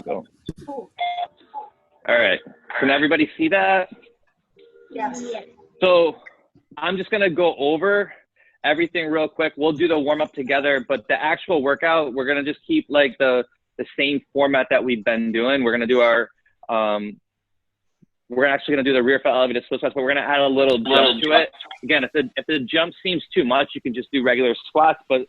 Go. All right. Can everybody see that? Yes. So I'm just going to go over everything real quick. We'll do the warm up together, but the actual workout, we're going to just keep like the same format that we've been doing. We're going to do our, we're actually going to do the rear foot elevated split squats, but we're going to add a little jump to it. Again, if the jump seems too much, you can just do regular squats, but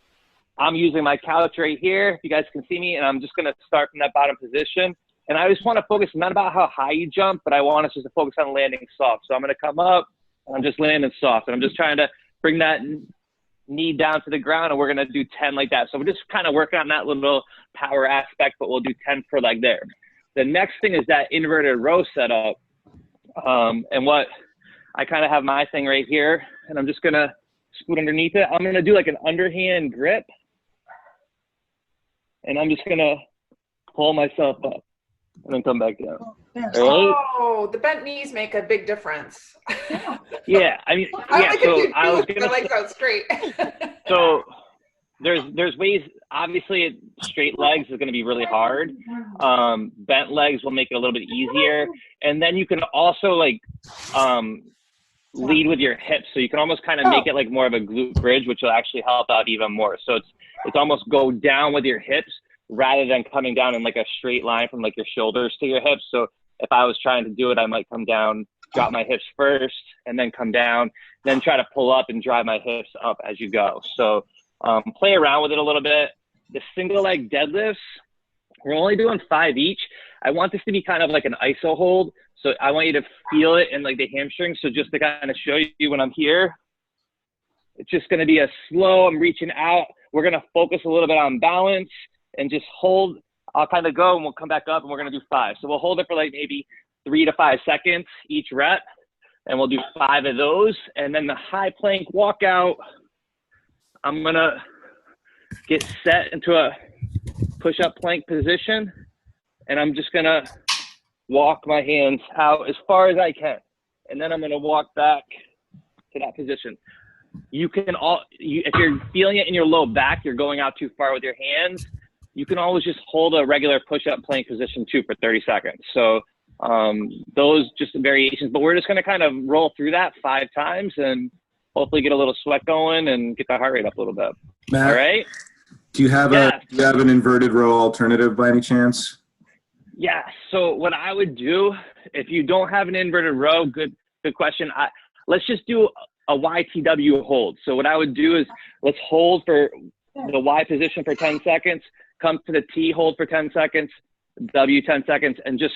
I'm using my couch right here, if you guys can see me, and I'm just going to start from that bottom position. And I just want to focus not about how high you jump, but I want us just to focus on landing soft. So I'm going to come up, and I'm just landing soft, and I'm just trying to bring that knee down to the ground, and we're going to do 10 like that. So we're just kind of working on that little power aspect, but we'll do 10 per leg there. The next thing is that inverted row setup. And what I kind of have my thing right here, and I'm just going to scoot underneath it. I'm going to do like an underhand grip, and I'm just going to pull myself up and then come back down. Oh, the bent knees make a big difference. Yeah, I mean, yeah, so I was going to like go straight. So there's ways, obviously straight legs is going to be really hard. Bent legs will make it a little bit easier. And then you can also like lead with your hips. So you can almost kind of make it like more of a glute bridge, which will actually help out even more. So it's almost go down with your hips rather than coming down in like a straight line from like your shoulders to your hips. So if I was trying to do it, I might come down, drop my hips first, and then come down, then try to pull up and drive my hips up as you go. So play around with it a little bit. The single leg deadlifts, we're only doing 5 each. I want this to be kind of like an iso hold. So I want you to feel it in like the hamstrings. So just to kind of show you when I'm here, it's just going to be a slow, I'm reaching out. We're going to focus a little bit on balance and just hold. I'll kind of go and we'll come back up and we're going to do 5. So we'll hold it for like maybe 3 to 5 seconds each rep. And we'll do 5 of those. And then the high plank walkout, I'm going to get set into a push-up plank position. And I'm just going to walk my hands out as far as I can. And then I'm going to walk back to that position. You can if you're feeling it in your low back, you're going out too far with your hands, you can always just hold a regular push-up plank position too for 30 seconds. So those just variations, but we're just going to kind of roll through that 5 times and hopefully get a little sweat going and get the heart rate up a little bit. Matt, all right? Do you have an inverted row alternative by any chance? Yeah. So what I would do, if you don't have an inverted row, good question. Let's just do a YTW hold. So what I would do is let's hold for the Y position for 10 seconds, come to the T, hold for 10 seconds, W 10 seconds, and just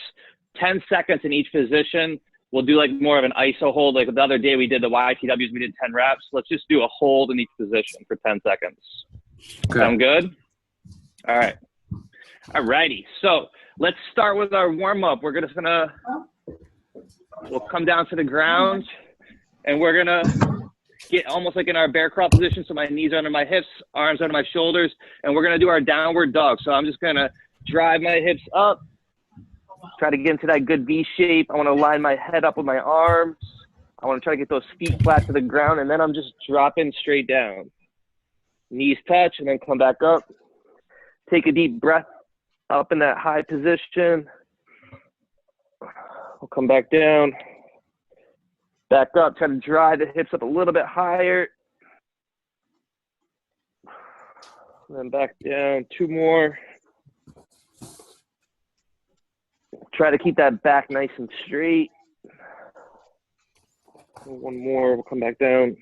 10 seconds in each position. We'll do like more of an iso hold. Like the other day we did the YTWs, we did 10 reps. Let's just do a hold in each position for 10 seconds. Okay. Sound good? All right. All righty. So let's start with our warm up. We'll come down to the ground and we're gonna get almost like in our bear crawl position. So my knees are under my hips, arms under my shoulders, and we're gonna do our downward dog. So I'm just gonna drive my hips up, try to get into that good V shape. I wanna line my head up with my arms. I wanna try to get those feet flat to the ground, and then I'm just dropping straight down. Knees touch, and then come back up. Take a deep breath up in that high position. We'll come back down. Back up, try to drive the hips up a little bit higher. And then back down, 2 more. Try to keep that back nice and straight. 1 more, we'll come back down.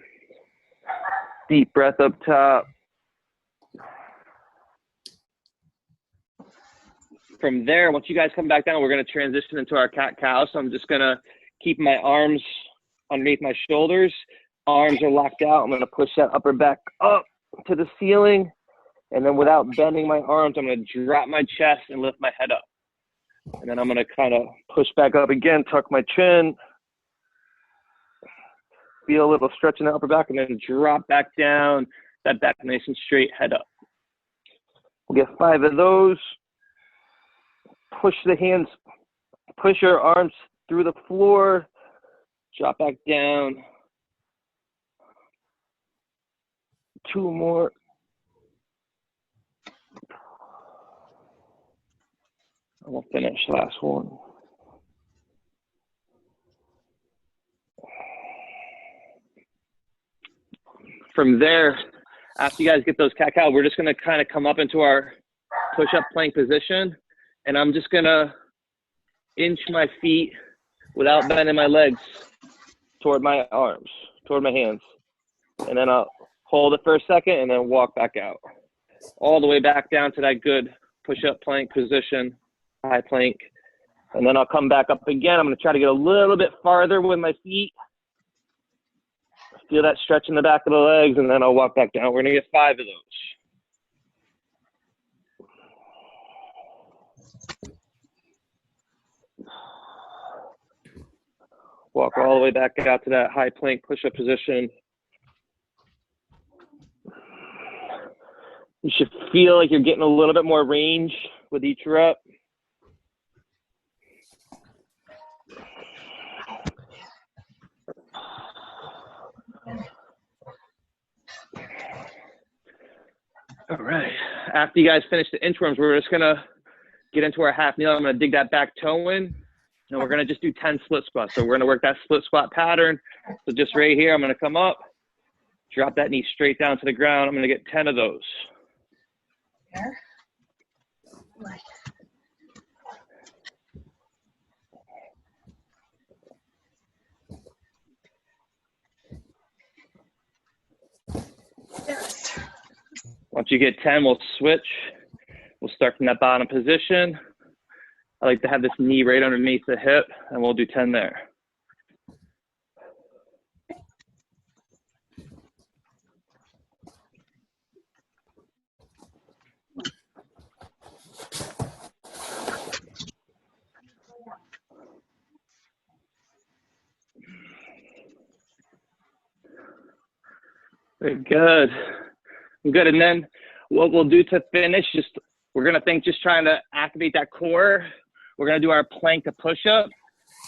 Deep breath up top. From there, once you guys come back down, we're going to transition into our cat-cow. So I'm just going to keep my arms underneath my shoulders. Arms are locked out. I'm going to push that upper back up to the ceiling. And then without bending my arms, I'm going to drop my chest and lift my head up. And then I'm going to kind of push back up again, tuck my chin. Feel a little stretch in the upper back, and then drop back down. That back nice and straight, head up. We'll get 5 of those. Push the hands, push your arms through the floor, drop back down. 2 more. And we'll finish last one. From there, after you guys get those cat-cow, we're just going to kind of come up into our push-up plank position. And I'm just going to inch my feet without bending my legs toward my arms, toward my hands. And then I'll hold it for a second and then walk back out. All the way back down to that good push-up plank position, high plank. And then I'll come back up again. I'm going to try to get a little bit farther with my feet. Feel that stretch in the back of the legs, and then I'll walk back down. We're going to get 5 of those. Walk all the way back out to that high plank push-up position. You should feel like you're getting a little bit more range with each rep. All right. After you guys finish the inchworms, we're just going to get into our half kneel. I'm going to dig that back toe in, and we're going to just do 10 split squats. So we're going to work that split squat pattern. So just right here, I'm going to come up, drop that knee straight down to the ground. I'm going to get 10 of those. There. Yes. Once you get 10, we'll switch. We'll start from that bottom position. I like to have this knee right underneath the hip, and we'll do 10 there. Very good. Good. And then what we'll do to finish, we're going to think just trying to activate that core. We're going to do our plank to push up.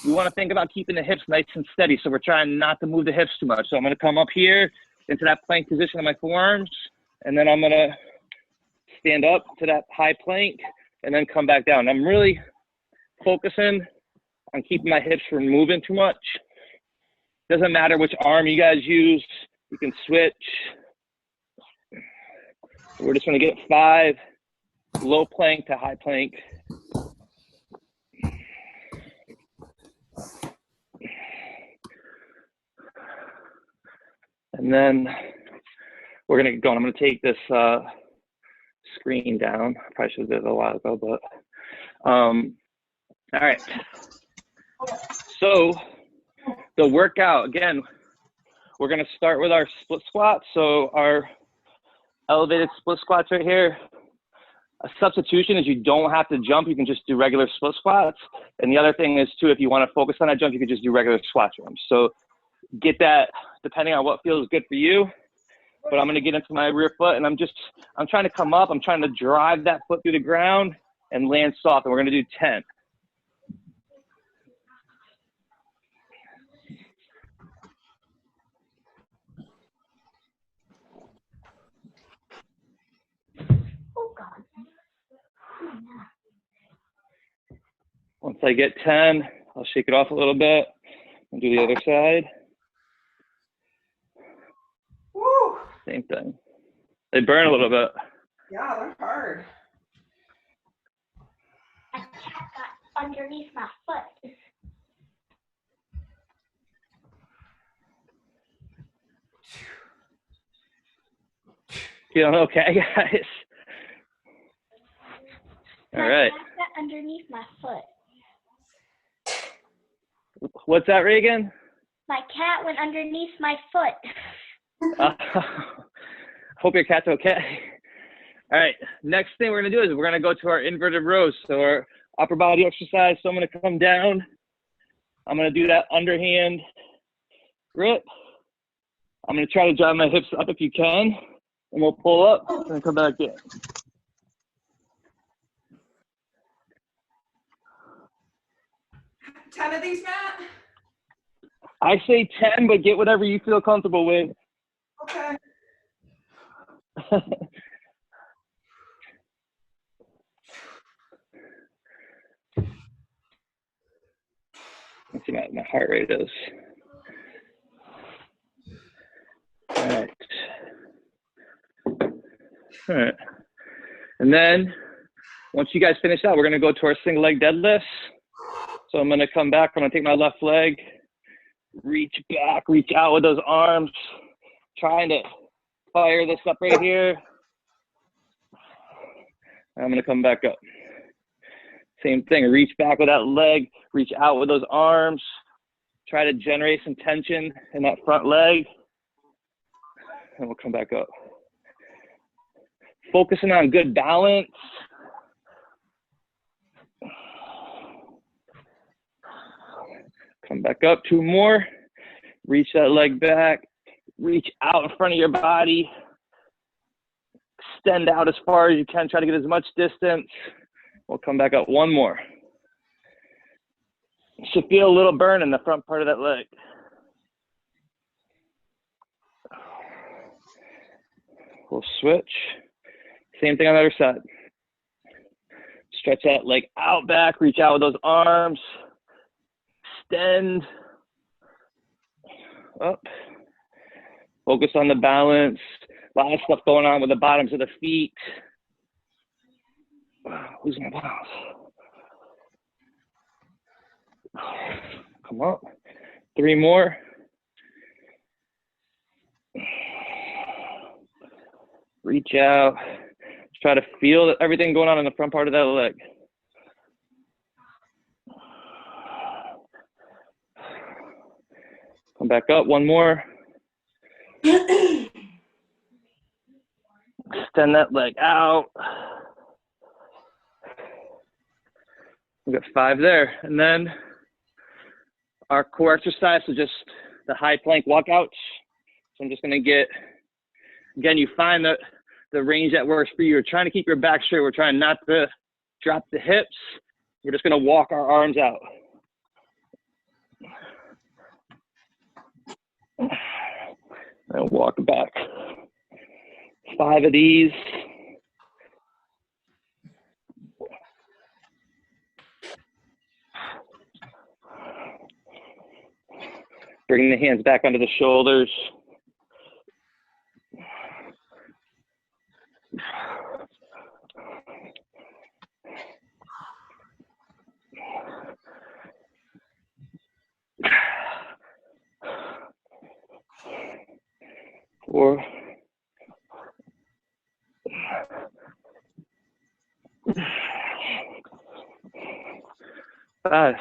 We want to think about keeping the hips nice and steady. So we're trying not to move the hips too much. So I'm going to come up here into that plank position on my forearms. And then I'm going to stand up to that high plank and then come back down. I'm really focusing on keeping my hips from moving too much. Doesn't matter which arm you guys use. You can switch. We're just going to get 5 low plank to high plank. And then we're going to get going. I'm going to take this screen down. I probably should have did it a while ago, but all right. So the workout, again, we're going to start with our split squats. So our elevated split squats right here. A substitution is you don't have to jump. You can just do regular split squats. And the other thing is, too, if you want to focus on that jump, you can just do regular squat jumps. So get that depending on what feels good for you. But I'm going to get into my rear foot, and I'm trying to come up. I'm trying to drive that foot through the ground and land soft. And we're going to do 10. Once I get 10, I'll shake it off a little bit and do the other side. Woo! Same thing. They burn a little bit. Yeah, they're hard. A cat got underneath my foot. Feeling okay, guys? All right. My cat got underneath my foot. What's that, Reagan? My cat went underneath my foot. Hope your cat's okay. All right, next thing we're gonna do is we're gonna go to our inverted rows. So our upper body exercise. So I'm gonna come down. I'm gonna do that underhand grip. I'm gonna try to drive my hips up if you can, and we'll pull up and come back in. Ten of these, Matt? I say 10, but get whatever you feel comfortable with. Okay. Let's see what my heart rate is. All right. All right. And then once you guys finish that, we're going to go to our single leg deadlifts. So I'm going to come back. I'm going to take my left leg, reach back, reach out with those arms, trying to fire this up right here. I'm going to come back up. Same thing, reach back with that leg, reach out with those arms, try to generate some tension in that front leg, and we'll come back up. Focusing on good balance. Come back up, 2 more. Reach that leg back, reach out in front of your body. Extend out as far as you can, try to get as much distance. We'll come back up, 1 more. You should feel a little burn in the front part of that leg. We'll switch. Same thing on the other side. Stretch that leg out back, reach out with those arms. Extend. Up. Focus on the balance. A lot of stuff going on with the bottoms of the feet. Who's my balance? Come on. 3 more. Reach out. Try to feel everything going on in the front part of that leg. Come back up, 1 more. Extend that leg out. We got 5 there. And then our core exercise, so just the high plank walkouts. So I'm just gonna get, again, you find the range that works for you. We're trying to keep your back straight. We're trying not to drop the hips. We're just gonna walk our arms out. And walk back. 5 of these. Bring the hands back under the shoulders. Four. 5.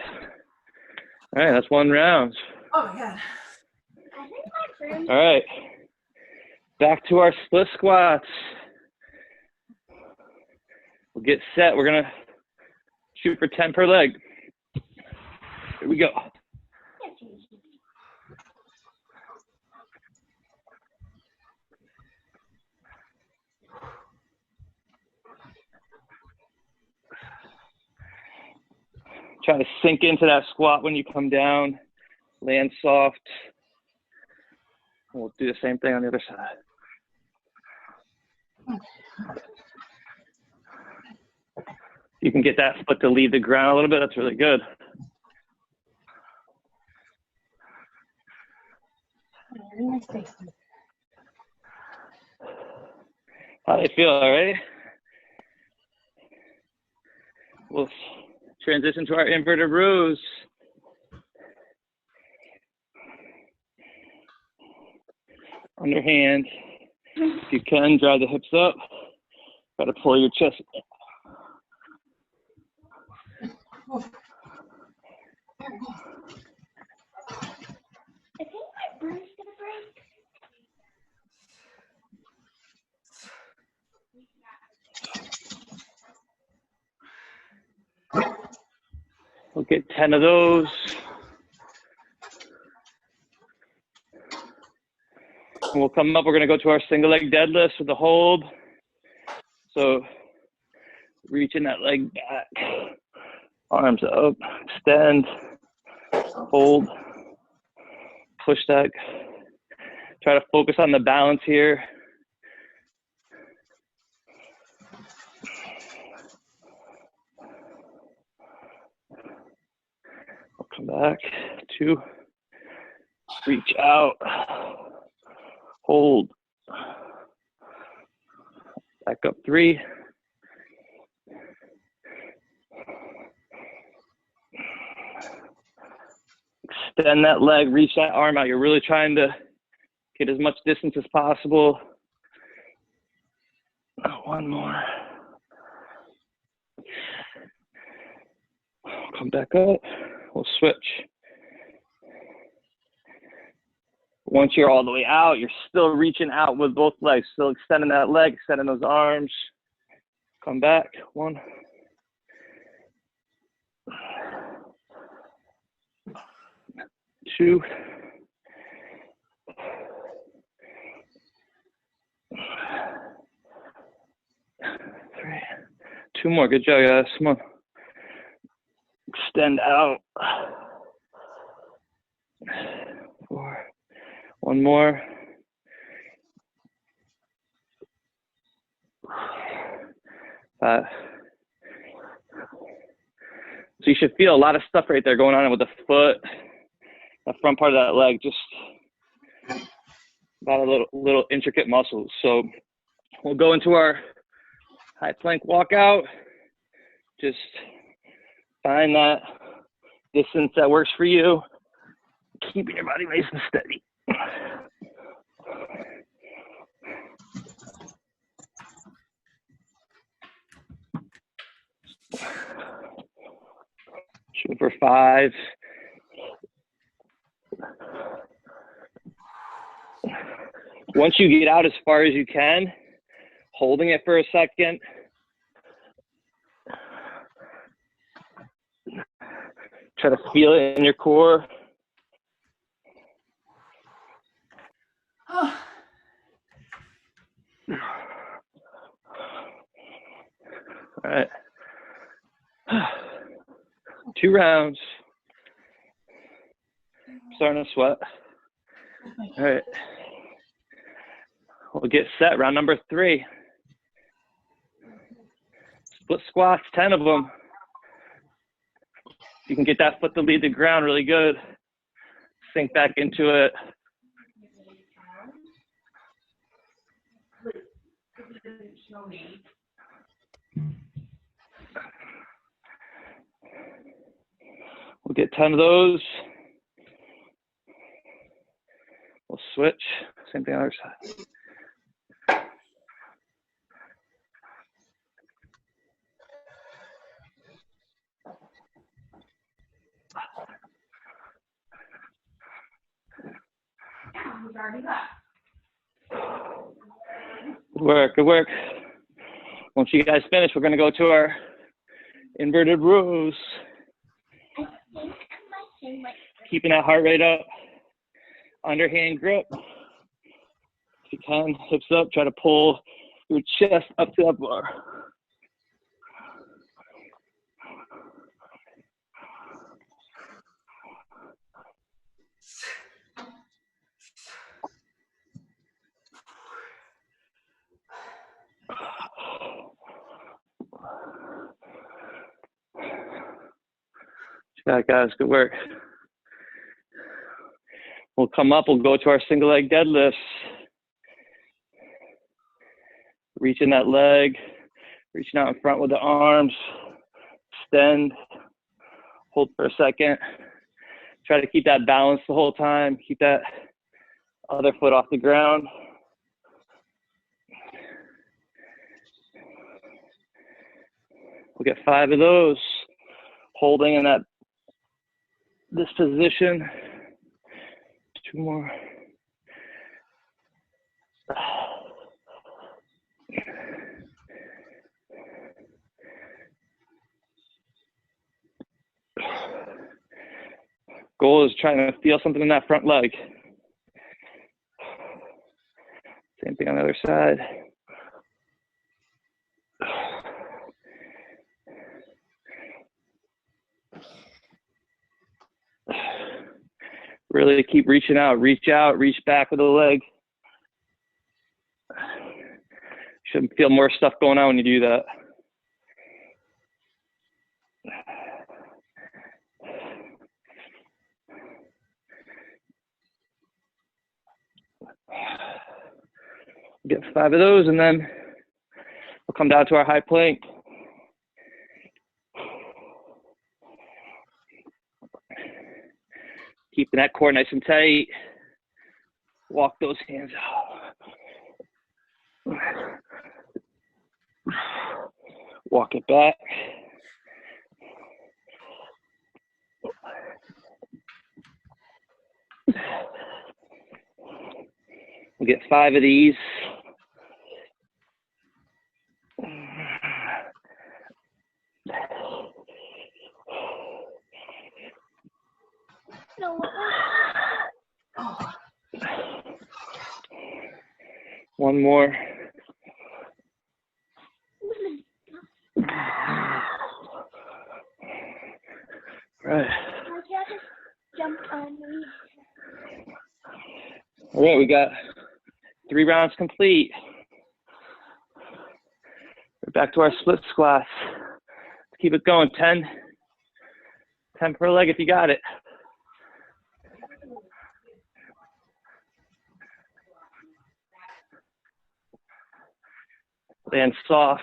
All right, that's 1 round. Oh my God. All right, back to our split squats. We'll get set. We're gonna shoot for 10 per leg. Here we go. Try to sink into that squat when you come down. Land soft. We'll do the same thing on the other side. You can get that foot to leave the ground a little bit. That's really good. How do you feel, all right? We'll transition to our inverted rows. Underhand. If you can, drive the hips up. Try to pull your chest. I think my burn's gonna break. We'll get 10 of those. And we'll come up, we're gonna go to our single leg deadlifts with the hold. So reaching that leg back, arms up, extend, hold, push that. Try to focus on the balance here. Come back. 2. Reach out. Hold. Back up. 3. Extend that leg, reach that arm out. You're really trying to get as much distance as possible. 1 more. Come back up. We'll switch. Once you're all the way out, you're still reaching out with both legs, still extending that leg, extending those arms. Come back. 1. 2. 3. 2 more. Good job, guys. Come on. Extend out. 4. 1 more. 5. So you should feel a lot of stuff right there going on with the foot, the front part of that leg, just about a little intricate muscles. So we'll go into our high plank walkout. Just find that distance that works for you, keeping your body nice and steady. Shoot for 5. Once you get out as far as you can, holding it for a second. Try to feel it in your core. All right. 2 rounds. Starting to sweat. All right. We'll get set. Round number 3. Split squats, 10 of them. You can get that foot to lead the ground really good. Sink back into it. We'll get 10 of those. We'll switch. Same thing on the other side. Good work, good work. Once you guys finish, we're going to go to our inverted rows. Keeping that heart rate up. Underhand grip. If you can, hips up, try to pull your chest up to that bar. Good, guys, good work. We'll come up, we'll go to our single leg deadlifts. Reaching that leg, reaching out in front with the arms, extend, hold for a second. Try to keep that balance the whole time. Keep that other foot off the ground. We'll get 5 of those, holding in this position. 2 more. Goal is trying to feel something in that front leg. Same thing on the other side. Really keep reaching out, reach back with the leg. Should feel more stuff going on when you do that. Get 5 of those, and then we'll come down to our high plank. Keeping that core nice and tight. Walk those hands out. Walk it back. We'll get 5 of these. One more. Right. Jumped on me. All right, we got 3 rounds complete. We're back to our split squats. Let's keep it going. 10 per leg if you got it. Land soft.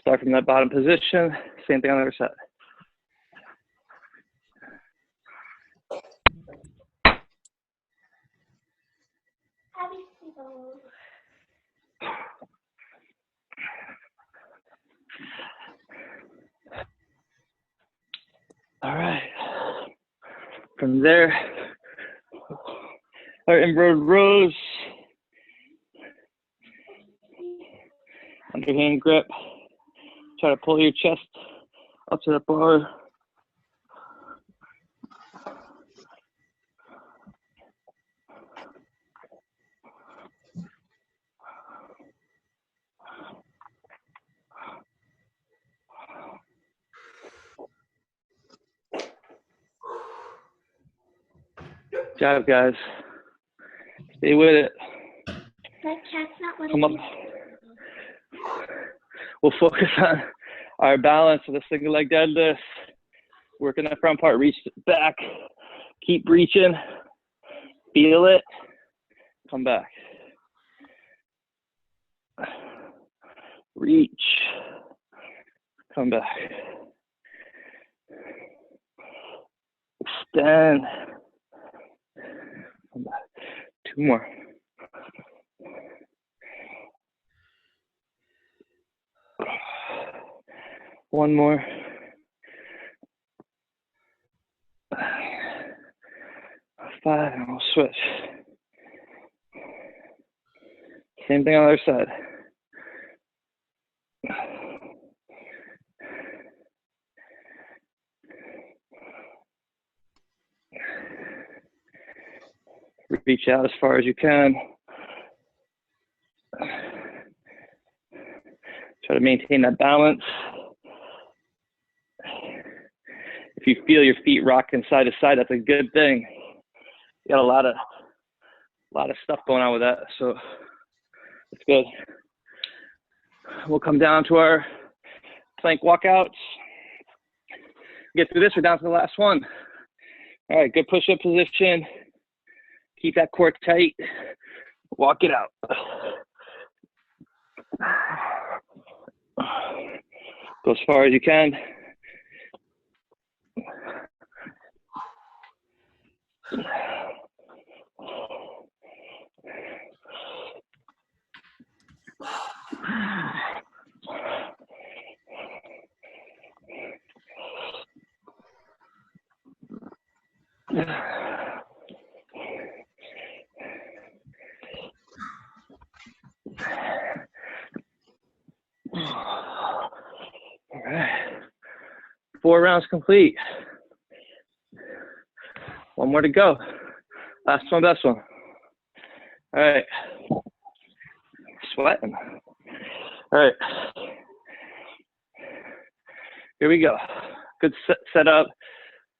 Start from that bottom position. Same thing on the other side. All right. From there, our inverted rows. Underhand grip. Try to pull your chest up to the bar. Good job, guys. Stay with it. That cat's not letting Come up. me. We'll focus on our balance with a single leg deadlift. Working the front part, reach back. Keep reaching. Feel it. Come back. Reach. Come back. Extend. Come back. 2 more. One more. 5, and we'll switch. Same thing on the other side. Reach out as far as you can. Try to maintain that balance. If you feel your feet rocking side to side, that's a good thing. You got a lot of stuff going on with that, so it's good. We'll come down to our plank walkouts. Get through this, we're down to the last one. All right, good push-up position. Keep that core tight. Walk it out. Go as far as you can. All right. 4 rounds complete. One more to go. Last one, best one. All right. Sweating. All right. Here we go. Good setup.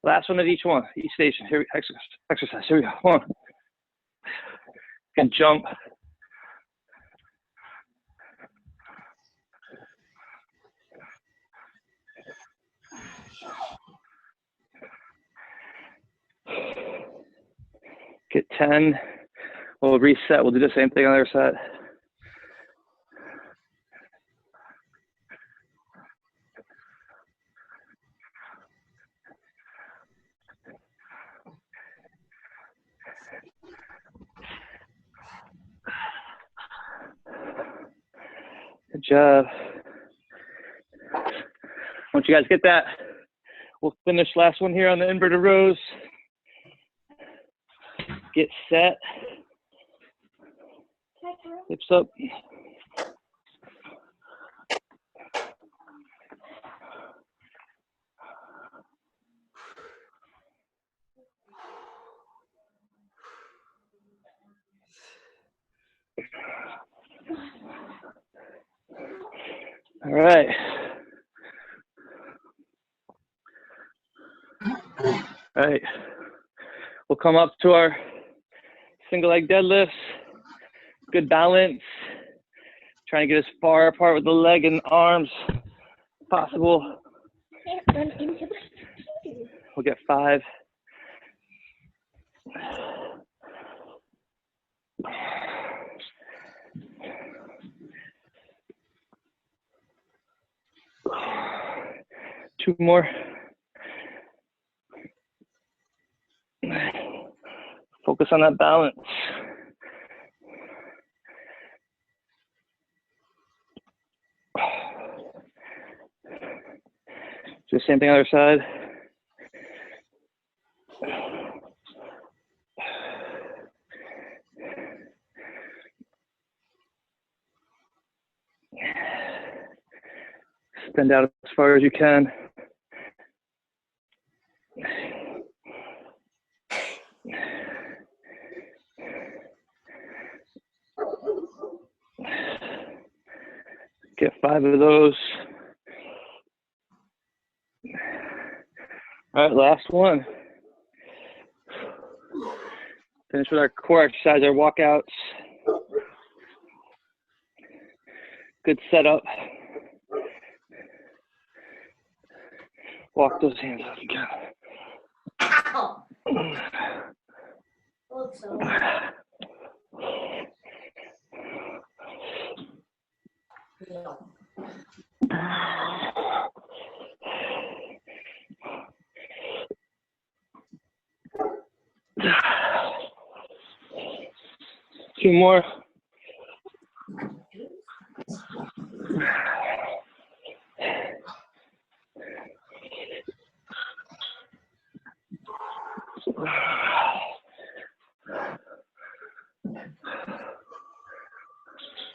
Last one at each one, each station. Here we exercise. Here we go. Come on. Can jump. 10. We'll reset. We'll do the same thing on the other side. Good job. Once you guys get that, we'll finish last one here on the inverted rows. Get set. Hips up. All right. All right. We'll come up to our single leg deadlifts. Good balance. Trying to get as far apart with the leg and arms as possible. We'll get 5. Two more. Focus on that balance. Do the same thing on the other side. Extend out as far as you can. Get 5 of those. All right, last one. Finish with our core exercise, our walkouts. Good setup. Walk those hands out again. Ow. Looks so Two more.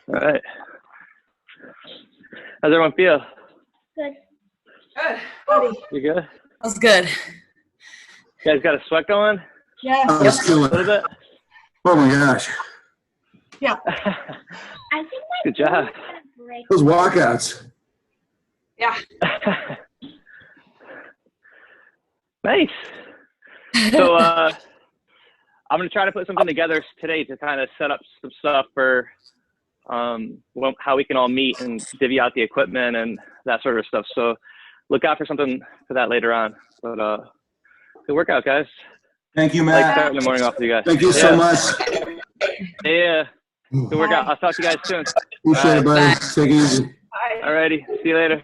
All right. How's everyone feel? good. Good, buddy. You good? That was good. You guys got a sweat going? Yeah. I was A killing little it. bit? Oh my gosh. Yeah. I think my Good job. bones gonna break. Those walkouts. Yeah. Nice. So I'm going to try to put something together today to kind of set up some stuff for how we can all meet and divvy out the equipment and that sort of stuff. So look out for something for that later on. But good workout, guys. Thank you, I like Matt. starting the morning off with you guys. Thank you so much. Yeah. Good workout. I'll talk to you guys soon. Appreciate it, buddy. Bye. Take it easy. Bye. All righty. See you later.